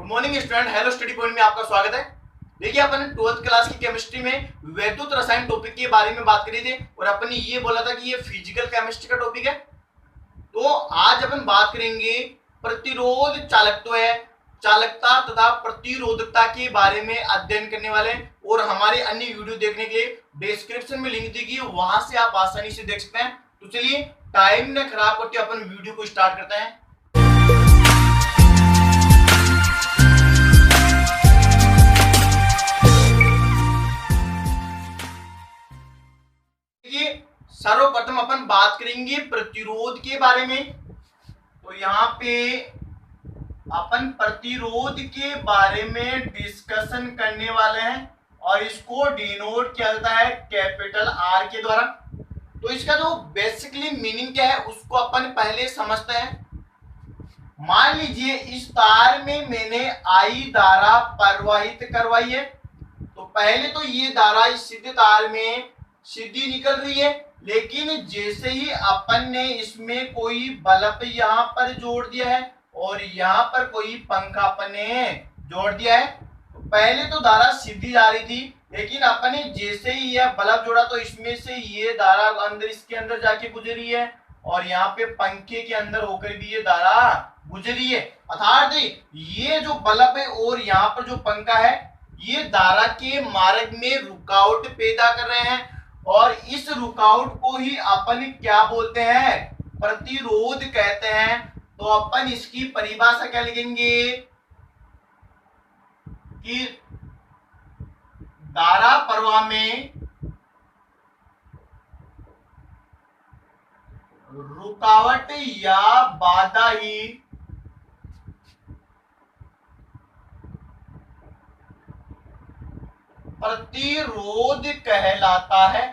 Good morning student, hello study point में आपका स्वागत है। देखिए अपन 12th क्लास की केमिस्ट्री में वैद्युत रसायन टॉपिक के बारे में बात करी थी और अपन ने ये बोला था कि ये फिजिकल केमिस्ट्री का टॉपिक है। तो आज अपन बात करेंगे प्रतिरोध चालकत्व है, चालकता तथा प्रतिरोधकता के बारे में अध्ययन करने वाले हैं। और हमारे अन्य वीडियो देखने के लिए डिस्क्रिप्शन में लिंक दी गई है, वहां से आप आसानी से देख सकते हैं। तो चलिए टाइम न खराब करते अपन वीडियो को स्टार्ट करते हैं। सर्वप्रथम अपन बात करेंगे प्रतिरोध के बारे में। तो यहाँ पे अपन प्रतिरोध के बारे में डिस्कशन करने वाले हैं और इसको डिनोट किया जाता है कैपिटल आर के द्वारा। तो इसका जो बेसिकली मीनिंग क्या है उसको अपन पहले समझते हैं। मान लीजिए इस तार में मैंने आई धारा प्रवाहित करवाई है। तो पहले तो ये धारा इस सीधे तार में सीधी निकल रही है, लेकिन जैसे ही अपन ने इसमें कोई बल्ब यहाँ पर जोड़ दिया है और यहाँ पर कोई पंखा अपन ने जोड़ दिया है, तो पहले तो धारा सीधी जा रही थी, लेकिन अपन ने जैसे ही यह बल्ब जोड़ा तो इसमें से ये धारा अंदर इसके अंदर जाके गुजरी है और यहाँ पे पंखे के अंदर होकर भी ये धारा गुजरी है। अर्थात ये जो बल्ब है और यहाँ पर जो पंखा है ये धारा के मार्ग में रुकावट पैदा कर रहे हैं और इस रुकावट को ही अपन क्या बोलते हैं, प्रतिरोध कहते हैं। तो अपन इसकी परिभाषा क्या लिखेंगे कि धारा प्रवाह में रुकावट या बाधा ही प्रतिरोध कहलाता है।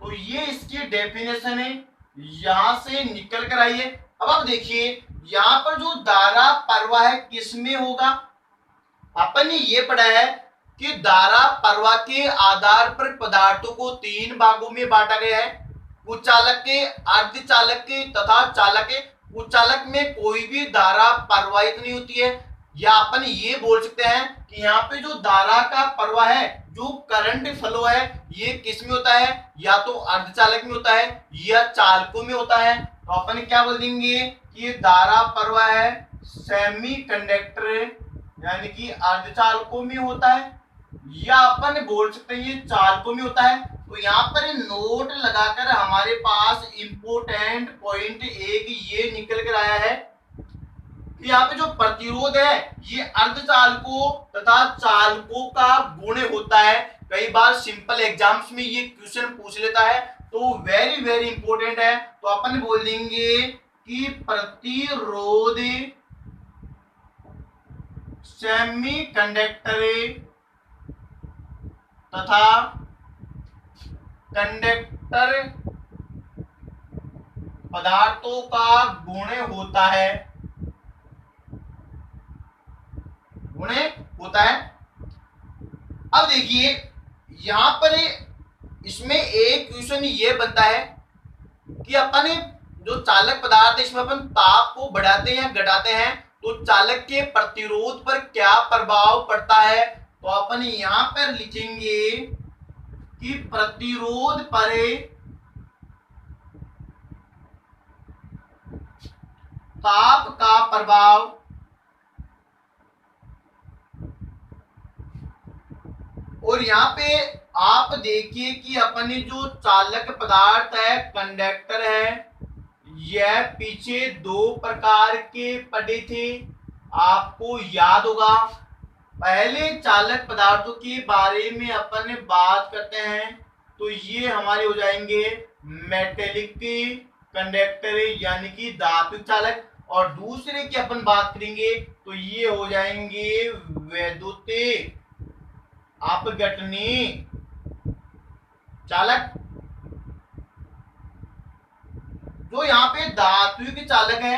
तो ये इसकी डेफिनेशन है, यहां से निकल कर आइए। अब आप देखिए यहां पर जो धारा प्रवाह किस में होगा, अपन ने ये पढ़ा है कि धारा प्रवाह के आधार पर पदार्थों को 3 भागों में बांटा गया है, कुचालक के, अर्धचालक के तथा चालक के। कुचालक में कोई भी धारा प्रवाहित नहीं होती है, या अपन ये बोल सकते हैं कि यहाँ पे जो धारा का प्रवाह है, जो करंट फ्लो है, ये किस में होता है, या तो अर्धचालक में होता है या चालकों में होता है। तो अपन क्या बोल देंगे कि ये धारा प्रवाह है सेमी कंडक्टर यानी कि अर्धचालकों में होता है, या अपन बोल सकते हैं ये चालकों में होता है। तो यहाँ पर नोट लगाकर हमारे पास इंपोर्टेंट पॉइंट एक ये निकल कर आया है कि यहाँ पे जो प्रतिरोध है ये अर्धचालकों तथा चालकों का गुण होता है। कई बार सिंपल एग्जाम्स में ये क्वेश्चन पूछ लेता है, तो वेरी वेरी इंपॉर्टेंट है। तो अपन बोल देंगे कि प्रतिरोध सेमी कंडक्टर तथा कंडक्टर पदार्थों का गुण होता है, गुण होता है। अब देखिए यहां पर इसमें एक क्वेश्चन ये बनता है कि अपन जो चालक पदार्थ है इसमें अपन ताप को बढ़ाते हैं या घटाते हैं तो चालक के प्रतिरोध पर क्या प्रभाव पड़ता है। तो अपन यहां पर लिखेंगे कि प्रतिरोध पर ताप का प्रभाव और यहाँ पे आप देखिए कि अपने जो चालक पदार्थ है, कंडक्टर है, यह पीछे 2 प्रकार के पढ़े थे, आपको याद होगा। पहले चालक पदार्थों के बारे में अपन बात करते हैं तो ये हमारे हो जाएंगे मेटेलिक कंडक्टर यानी कि धातु चालक, और दूसरे की अपन बात करेंगे तो ये हो जाएंगे वैद्युत अपघटनी चालक। जो यहाँ पे धात्विक चालक है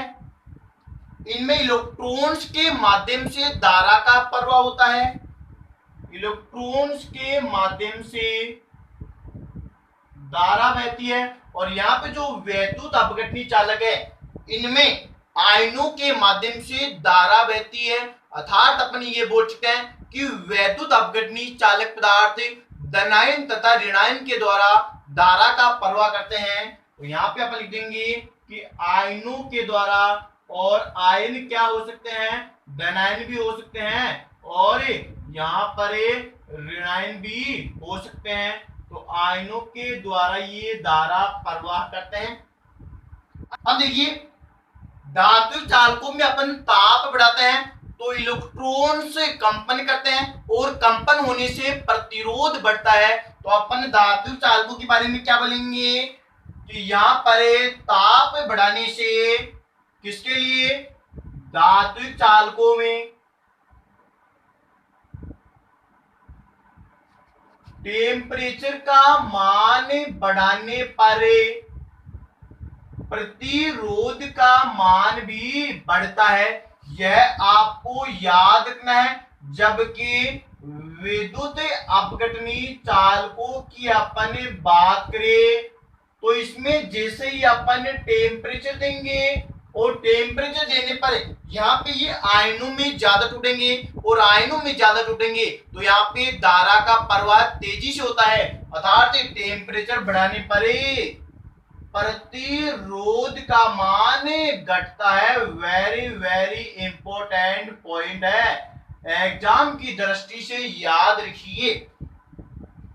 इनमें इलेक्ट्रॉन्स के माध्यम से धारा का प्रवाह होता है, इलेक्ट्रॉन्स के माध्यम से धारा बहती है। और यहाँ पे जो वैद्युत अपघटनी चालक है इनमें आयनों के माध्यम से धारा बहती है, अर्थात अपन ये बोल सकते हैं कि वैद्युत अपघटनी चालक पदार्थ धनायन तथा ऋणायन के द्वारा धारा का प्रवाह करते हैं। तो यहाँ पे अपन लिख देंगे कि आयनों के द्वारा, और आयन क्या हो सकते हैं, धनायन भी हो सकते हैं और यहाँ पर ऋणायन भी हो सकते हैं। तो आयनों के द्वारा ये धारा प्रवाह करते हैं। अब देखिए धातु चालकों में अपन ताप बढ़ाते हैं तो इलेक्ट्रॉन से कंपन करते हैं और कंपन होने से प्रतिरोध बढ़ता है। तो अपन धातु चालकों के बारे में क्या बोलेंगे कि यहाँ पर ताप बढ़ाने से किसके लिए, धातु चालकों में टेम्परेचर का मान बढ़ाने पर प्रतिरोध का मान भी बढ़ता है। यह आपको याद रखना है। जबकि विद्युत अपघटनी चालकों की अपन बात करें तो इसमें जैसे ही अपन टेम्परेचर देंगे और टेम्परेचर देने पर यहाँ पे ये आयनों में ज्यादा टूटेंगे और आयनों में ज्यादा टूटेंगे तो यहाँ पे धारा का प्रवाह तेजी से होता है, अर्थात टेम्परेचर बढ़ाने पर प्रतिरोध का मान घटता है। वेरी वेरी इंपॉर्टेंट पॉइंट है, एग्जाम की दृष्टि से याद रखिए।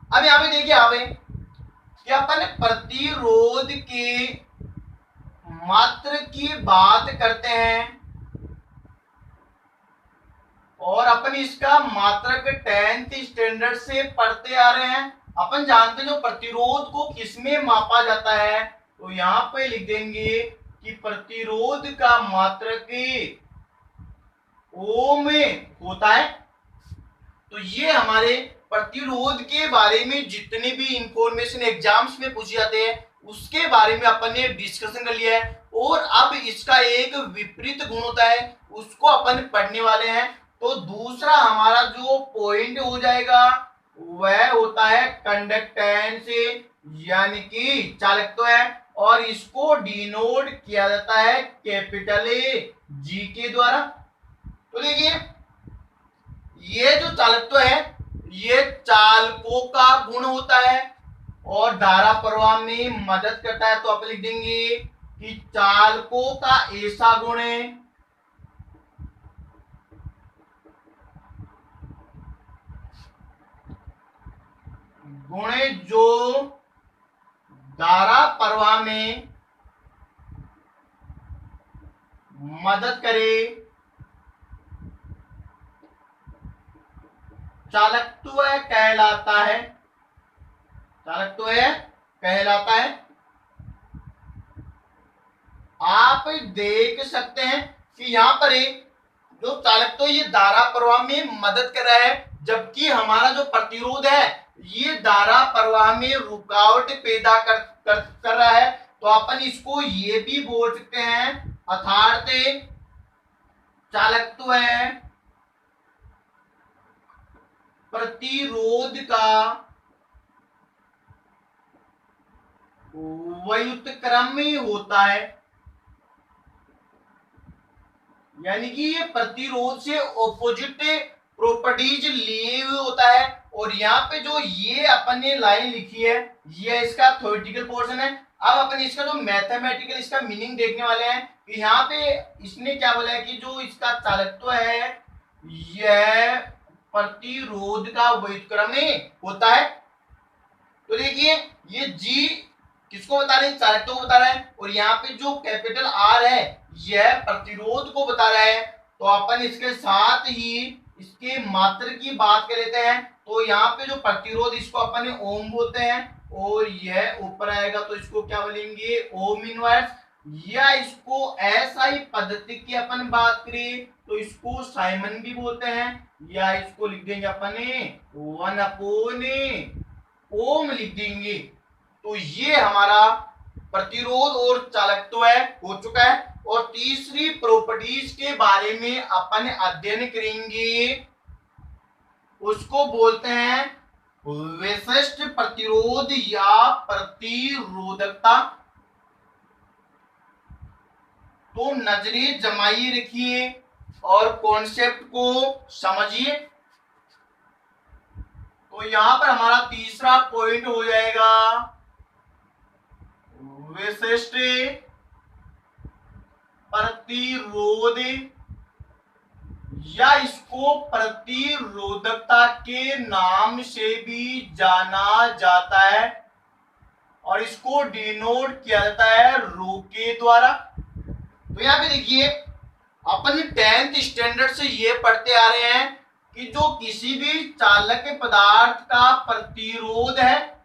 अब यहाँ पे देखिए यहाँ पे कि अपन प्रतिरोध के मात्रा की बात करते हैं और अपन इसका मात्रक 10th स्टैंडर्ड से पढ़ते आ रहे हैं। अपन जानते हैं जो प्रतिरोध को किसमें मापा जाता है, तो यहां पे लिख देंगे कि प्रतिरोध का मात्रक ओम में होता है। तो ये हमारे प्रतिरोध के बारे में जितने भी इंफॉर्मेशन एग्जाम्स में पूछे जाते हैं उसके बारे में अपन ने डिस्कशन कर लिया है। और अब इसका एक विपरीत गुण होता है उसको अपन पढ़ने वाले हैं। तो दूसरा हमारा जो पॉइंट हो जाएगा वह होता है कंडक्टेंस, यानी कि चालकत्व है, और इसको डिनोट किया जाता है कैपिटल ए जी के द्वारा। तो देखिए ये जो चालकत्व है ये चालकों का गुण होता है और धारा प्रवाह में मदद करता है। तो आप लिख देंगे कि चालकों का ऐसा गुण है जो धारा प्रवाह में मदद करे, चालकत्व कहलाता है, चालकत्व कहलाता है। आप देख सकते हैं कि यहाँ पर जो चालकत्व ये धारा प्रवाह में मदद कर रहा है, जबकि हमारा जो प्रतिरोध है ये धारा प्रवाह में रुकावट पैदा कर रहा है। तो अपन इसको ये भी बोल सकते हैं अर्थात चालकत्व है प्रतिरोध का व्युत्क्रम में होता है, यानी कि ये प्रतिरोध से ऑपोजिट प्रॉपर्टीज लिए हुए होता है। और यहाँ पे जो ये अपन ने लाइन लिखी है ये इसका थ्योरेटिकल पोर्शन है। अब अपन इसका जो मैथमेटिकल इसका मीनिंग देखने वाले हैं। यहाँ पे इसने क्या बोला है कि जो इसका चालकत्व है यह प्रतिरोध का व्युत्क्रम होता है। तो देखिए ये जी किसको बता रहे हैं, चालकत्व को बता रहा है, और यहाँ पे जो कैपिटल आर है यह प्रतिरोध को बता रहा है। तो अपन इसके साथ ही इसके मात्रा की बात कर लेते हैं। तो यहाँ पे जो प्रतिरोध इसको अपन ओम बोलते हैं और यह ऊपर आएगा तो इसको क्या बोलेंगे ओम इनवर्स, या इसको एसआई पद्धति की अपन बात करें तो इसको साइमन भी बोलते हैं, या इसको लिख देंगे अपन 1/ओम लिख देंगे। तो ये हमारा प्रतिरोध और चालकत्व हो चुका है। और तीसरी प्रॉपर्टीज के बारे में अपन अध्ययन करेंगे, उसको बोलते हैं विशिष्ट प्रतिरोध या प्रतिरोधकता। तो नजरें जमाइए रखिए और कॉन्सेप्ट को समझिए। तो यहां पर हमारा तीसरा पॉइंट हो जाएगा विशिष्ट प्रतिरोध, या इसको प्रतिरोधकता के नाम से भी जाना जाता है और इसको डिनोट किया जाता है रो के द्वारा। तो यहां पे देखिए अपन 10th स्टैंडर्ड से ये पढ़ते आ रहे हैं कि जो किसी भी चालक पदार्थ का प्रतिरोध है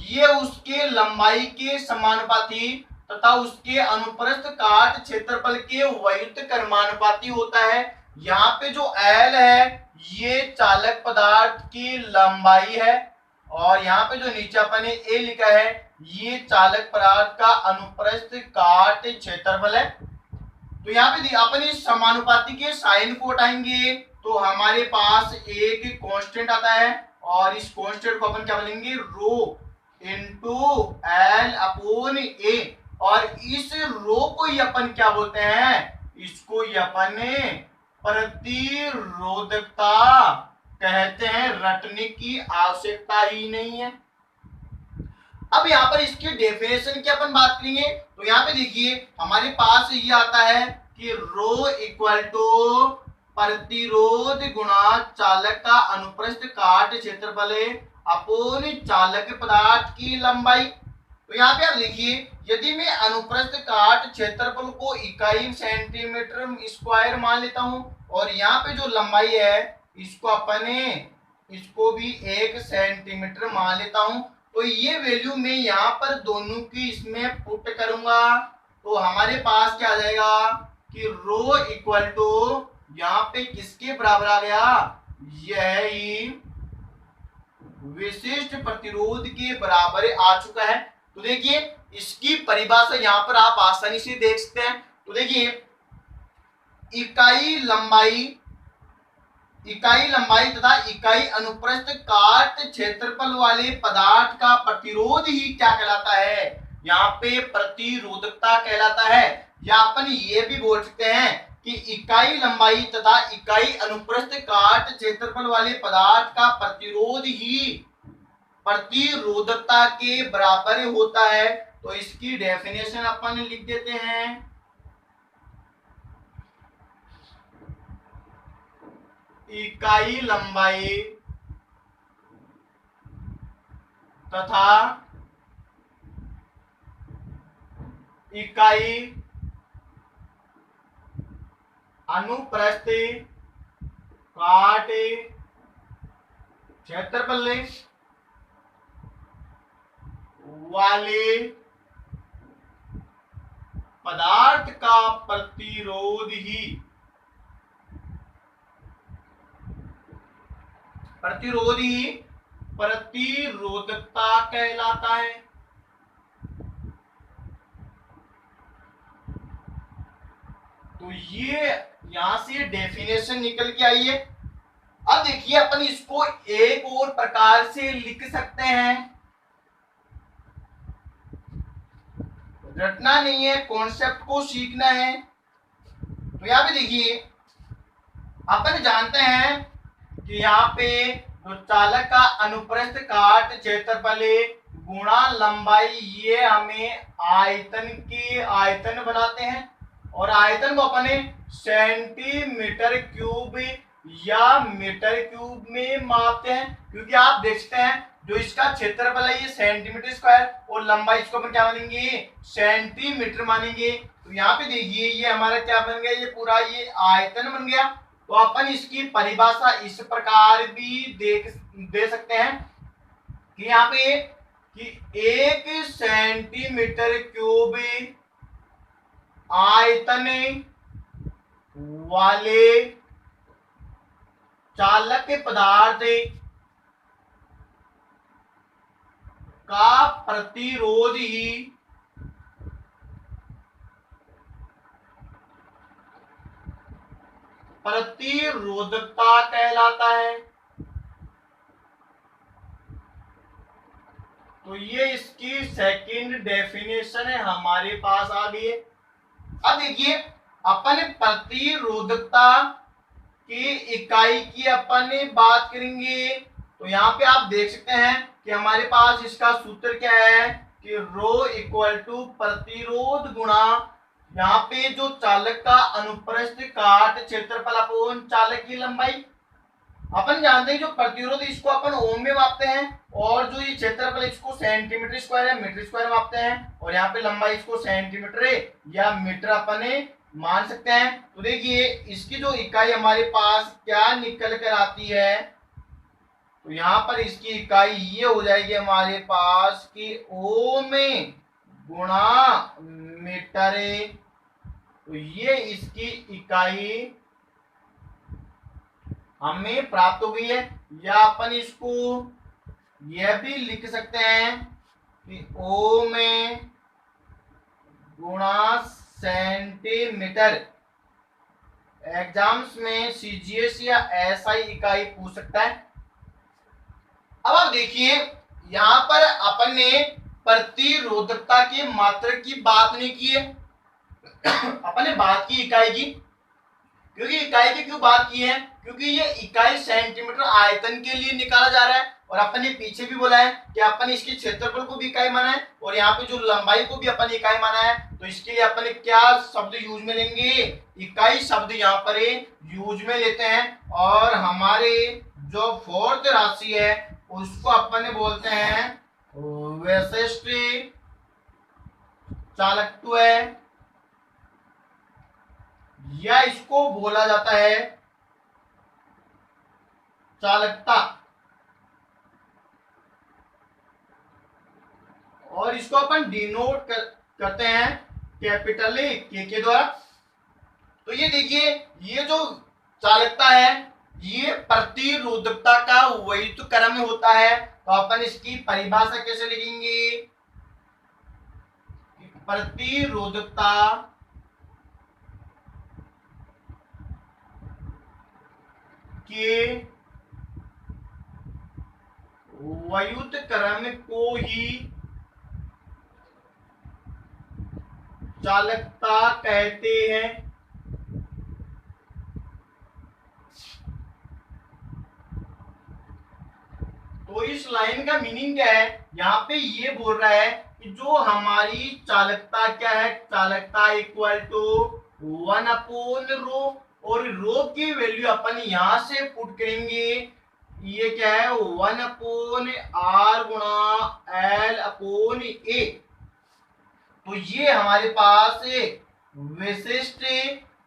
ये उसके लंबाई के समानुपाती तथा उसके अनुप्रस्थ काट क्षेत्रफल के व्युत्त कर्मानुपाती होता है। यहाँ पे जो L है ये चालक पदार्थ की लंबाई है और यहाँ पे जो नीचे अपन ने A लिखा है ये चालक पदार्थ का अनुप्रस्थ काट क्षेत्रफल है। तो यहाँ पे अपन इस समानुपाती के साइन को हटाएंगे तो हमारे पास एक कांस्टेंट आता है और इस कांस्टेंट को अपन क्या बोलेंगे रो इंटू एल अपॉन ए, और इस रो को ही अपन क्या बोलते हैं, इसको ही अपन प्रतिरोधकता कहते हैं। रटने की आवश्यकता ही नहीं है। अब यहाँ पर इसकी डेफिनेशन की अपन बात करेंगे तो यहाँ पे देखिए हमारे पास ये आता है कि रो इक्वल टू प्रतिरोध गुणा चालक का अनुप्रस्थ काट क्षेत्रफल अपोन चालक पदार्थ की लंबाई। तो यहाँ पे आप देखिए यदि मैं अनुप्रस्थ काट क्षेत्रफल को इकाई सेंटीमीटर स्क्वायर मान लेता हूं और यहाँ पे जो लंबाई है इसको अपने इसको भी 1 सेंटीमीटर मान लेता हूं, तो ये वैल्यू मैं यहाँ पर दोनों की इसमें पुट करूंगा तो हमारे पास क्या आ जाएगा कि रो इक्वल टू यहाँ पे किसके बराबर आ गया, यही विशिष्ट प्रतिरोध के बराबर आ चुका है। तो देखिए इसकी परिभाषा यहाँ पर आप आसानी से देख सकते हैं। तो देखिए इकाई लंबाई तथा इकाई अनुप्रस्थ काट क्षेत्रफल वाले पदार्थ का प्रतिरोध ही क्या कहलाता है, यहाँ पे प्रतिरोधकता कहलाता है। या अपन ये भी बोल सकते हैं कि इकाई लंबाई तथा इकाई अनुप्रस्थ काट क्षेत्रफल वाले पदार्थ का प्रतिरोध ही प्रतिरोधकता के बराबर होता है। तो इसकी डेफिनेशन अपन लिख देते हैं, इकाई लंबाई तथा इकाई अनुप्रस्थ काट क्षेत्रफल वाले पदार्थ का प्रतिरोध ही प्रतिरोधकता कहलाता है। तो ये यहां से डेफिनेशन निकल के आई है। अब देखिए अपन इसको एक और प्रकार से लिख सकते हैं, रटना नहीं है, कॉन्सेप्ट को सीखना है। तो यहां पे देखिए अपन जानते हैं कि यहाँ पे जो चालक का अनुप्रस्थ काट क्षेत्रफल गुणा लंबाई ये हमें आयतन बनाते हैं और आयतन को अपने सेंटीमीटर क्यूब या मीटर क्यूब में मापते हैं, क्योंकि आप देखते हैं जो इसका क्षेत्रफल है ये सेंटीमीटर स्क्वायर और लंबाई इसको अपन क्या मानेंगे, सेंटीमीटर मानेंगे। तो यहाँ पे देखिए ये हमारा क्या बन गया, ये पूरा ये आयतन बन गया। तो अपन इसकी परिभाषा इस प्रकार भी दे सकते हैं कि यहाँ पे कि 1 सेंटीमीटर क्यूब आयतन वाले चालक पदार्थ का प्रतिरोध ही प्रतिरोधकता कहलाता है। तो ये इसकी सेकंड डेफिनेशन है, हमारे पास आ गई है। अब देखिए अपन प्रतिरोधकता की इकाई की अपन बात करेंगे, तो यहाँ पे आप देख सकते हैं कि हमारे पास इसका सूत्र क्या है कि रो इक्वल टू प्रतिरोध गुणा यहाँ पे जो चालक का अनुप्रस्थ काट क्षेत्रफल अपॉन चालक की लंबाई। अपन जानते हैं जो प्रतिरोध इसको अपन ओम में मापते हैं और जो ये क्षेत्रफल इसको सेंटीमीटर स्क्वायर या मीटर स्क्वायर मापते हैं, और यहाँ पे लंबाई इसको सेंटीमीटर या मीटर अपन मान सकते हैं। तो देखिए इसकी जो इकाई हमारे पास क्या निकल कर आती है, तो यहाँ पर इसकी इकाई ये हो जाएगी हमारे पास कि ओम गुणा मीटर। तो ये इसकी इकाई हमें प्राप्त हो गई है, या अपन इसको यह भी लिख सकते हैं कि ओम गुणा सेंटीमीटर। एग्जाम्स में सीजीएस या एसआई इकाई पूछ सकता है। अब आप देखिए यहां पर अपन ने प्रतिरोधकता के मात्रक की बात नहीं की है, अपन ने बात की इकाई की। क्योंकि इकाई की क्यों बात की है, क्योंकि ये इकाई सेंटीमीटर आयतन के लिए निकाला जा रहा है, और अपन ने पीछे भी बोला है कि अपन इसके क्षेत्रफल को भी इकाई माना है और यहाँ पे जो लंबाई को भी अपन इकाई माना है। तो इसके लिए अपन क्या शब्द यूज में लेंगे, इकाई शब्द यहाँ पर यूज में लेते हैं। और हमारे जो फोर्थ राशि है उसको अपन बोलते हैं विशिष्ट चालकत्व, या इसको बोला जाता है चालकता, और इसको अपन डिनोट करते हैं कैपिटल के द्वारा। तो ये देखिए ये जो चालकता है ये प्रतिरोधकता का वैयुक्त क्रम में होता है। तो अपन इसकी परिभाषा कैसे लिखेंगे, प्रतिरोधकता के वैयुक्त क्रम को ही चालकता कहते हैं। तो इस लाइन का मीनिंग क्या है, यहाँ पे ये बोल रहा है कि जो हमारी चालकता क्या है, चालकता इक्वल टू 1/रो, और रो की वैल्यू अपन यहां से पुट करेंगे, ये क्या है 1/r गुणा L/A। तो ये हमारे पास विशिष्ट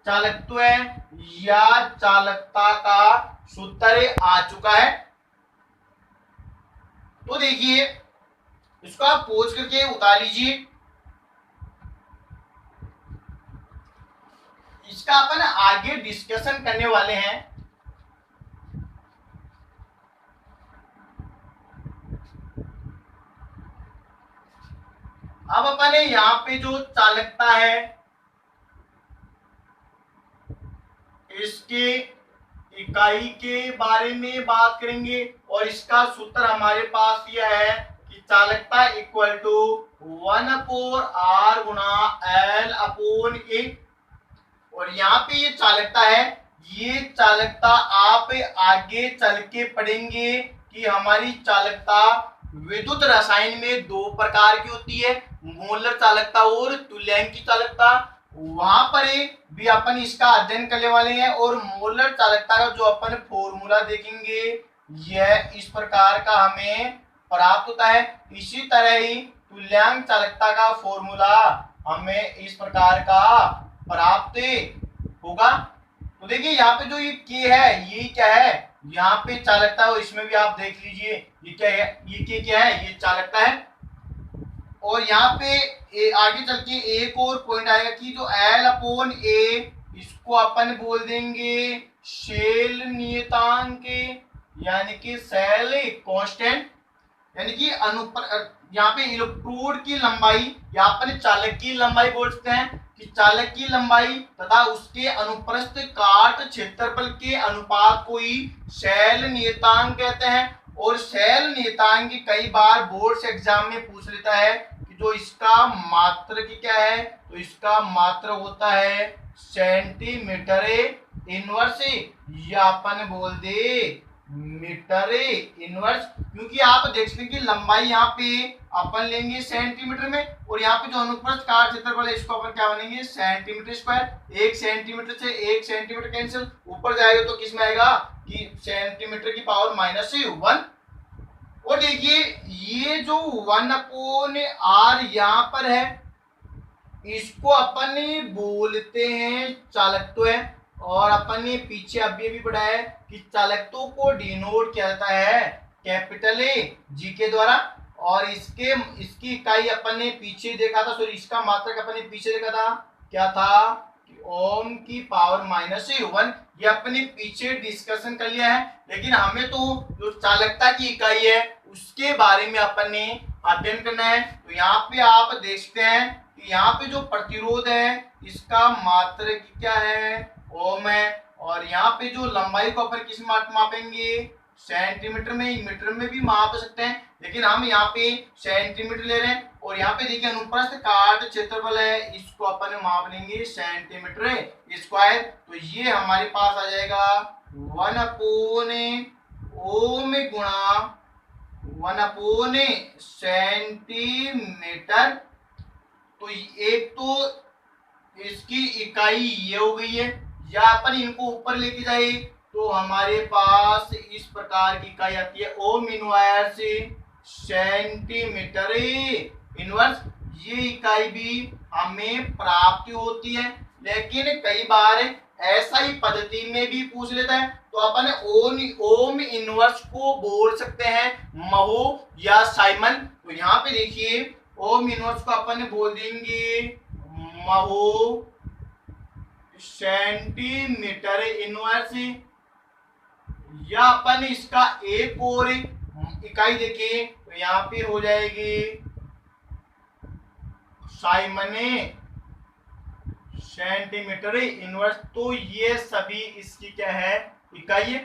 चालकत्व या चालकता का सूत्र आ चुका है। तो देखिए इसको आप पोज करके उतार लीजिए। इसका अपन आगे डिस्कशन करने वाले हैं। अब अपन यहाँ पे जो चालकता है इसके इकाई के बारे में बात करेंगे, और इसका सूत्र हमारे पास यह है कि चालकता इक्वल टू 1/r गुणा L/A। और यहाँ पे ये चालकता है, ये चालकता आप आगे चल के पढ़ेंगे कि हमारी चालकता विद्युत रसायन में दो प्रकार की होती है, मोलर चालकता और तुल्यांकी चालकता। वहां पर भी अपन इसका अध्ययन करने वाले हैं, और मोलर चालकता का जो अपन फॉर्मूला देखेंगे यह इस प्रकार का हमें प्राप्त होता है। इसी तरह ही तुल्यांक चालकता का फॉर्मूला हमें इस प्रकार का प्राप्त होगा। तो देखिए यहाँ पे जो ये के है ये क्या है, यहाँ पे चालकता है, और इसमें भी आप देख लीजिए ये क्या है, ये के क्या है, ये चालकता है। और यहाँ पे आगे चल के एक और पॉइंट आएगा कि जो L/A इसको अपन बोल देंगे शेल नियतांक, यानी कि सेल कांस्टेंट, यानी कि यहाँ पे इलेक्ट्रोड की लंबाई या अपन चालक की लंबाई बोल सकते हैं कि चालक की लंबाई तथा उसके अनुप्रस्थ काट क्षेत्रफल के अनुपात को ही शेल नियतांक कहते हैं। और शेल नियतांक कई बार बोर्ड एग्जाम में पूछ लेता है कि जो इसका मात्रक क्या है, तो इसका मात्रक होता है सेंटीमीटर इनवर्स, या अपन बोल दे मीटर इनवर्स। क्योंकि आप देख सकते हैं कि लंबाई यहाँ पे अपन लेंगे सेंटीमीटर में, और यहाँ पे जो अनुप्रस्थ काट क्षेत्रफल है इसको अपन क्या बनेंगे सेंटीमीटर स्क्वायर। एक सेंटीमीटर से एक सेंटीमीटर कैंसिल, ऊपर जाएगा तो किस में आएगा कि सेंटीमीटर की पावर -1। और देखिए ये जो 1/r यहाँ पर है इसको अपन बोलते हैं चालकत्व है, और अपन ने पीछे अभी भी पढ़ा है कि चालकत्व को डिनोट किया जाता है कैपिटल ए जी के द्वारा। और इसकी इकाई अपन ने पीछे देखा था, सॉरी इसका मात्रक अपन ने पीछे देखा था, क्या था कि ओम की पावर -1। ये अपने पीछे डिस्कशन कर लिया है, लेकिन हमें तो जो चालकता की इकाई है उसके बारे में अपन ने अध्ययन करना है। तो यहाँ पे आप देख सकते हैं कि यहाँ पे जो प्रतिरोध है इसका मात्रक क्या है ओम है, और यहाँ पे जो लंबाई को अपन किस में मापेंगे सेंटीमीटर में, मीटर में भी माप सकते हैं, लेकिन हम यहाँ पे सेंटीमीटर ले रहे हैं। और यहाँ पे देखिए अनुप्रस्थ काट क्षेत्रफल है इसको अपन माप लेंगे सेंटीमीटर स्क्वायर। तो ये हमारे पास आ जाएगा 1/ओम गुणा 1/सेंटीमीटर। तो एक तो इसकी इकाई ये हो गई है, या अपन इनको ऊपर लेके जाए तो हमारे पास इस प्रकार की इकाई आती है ओम इनवर्स सेंटीमीटर इनवर्स। ये इकाई भी हमें प्राप्त होती है, लेकिन कई बार ऐसा ही पद्धति में भी पूछ लेता है, तो अपन ओम इनवर्स को बोल सकते हैं महो या साइमन। तो यहाँ पे देखिए ओम इनवर्स को अपन बोल देंगे महो सेंटीमीटर इनवर्स, या अपन इसका एक और इकाई देखिए तो यहाँ पे हो जाएगी साइमने सेंटीमीटर इनवर्स। तो ये सभी इसकी क्या है इकाई है।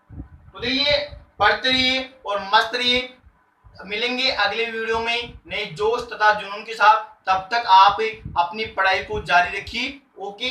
तो देखिए पढ़ते रहिए और मस्त रहिए, मिलेंगे अगले वीडियो में नए जोश तथा जुनून के साथ। तब तक आप अपनी पढ़ाई को जारी रखिए। ओके।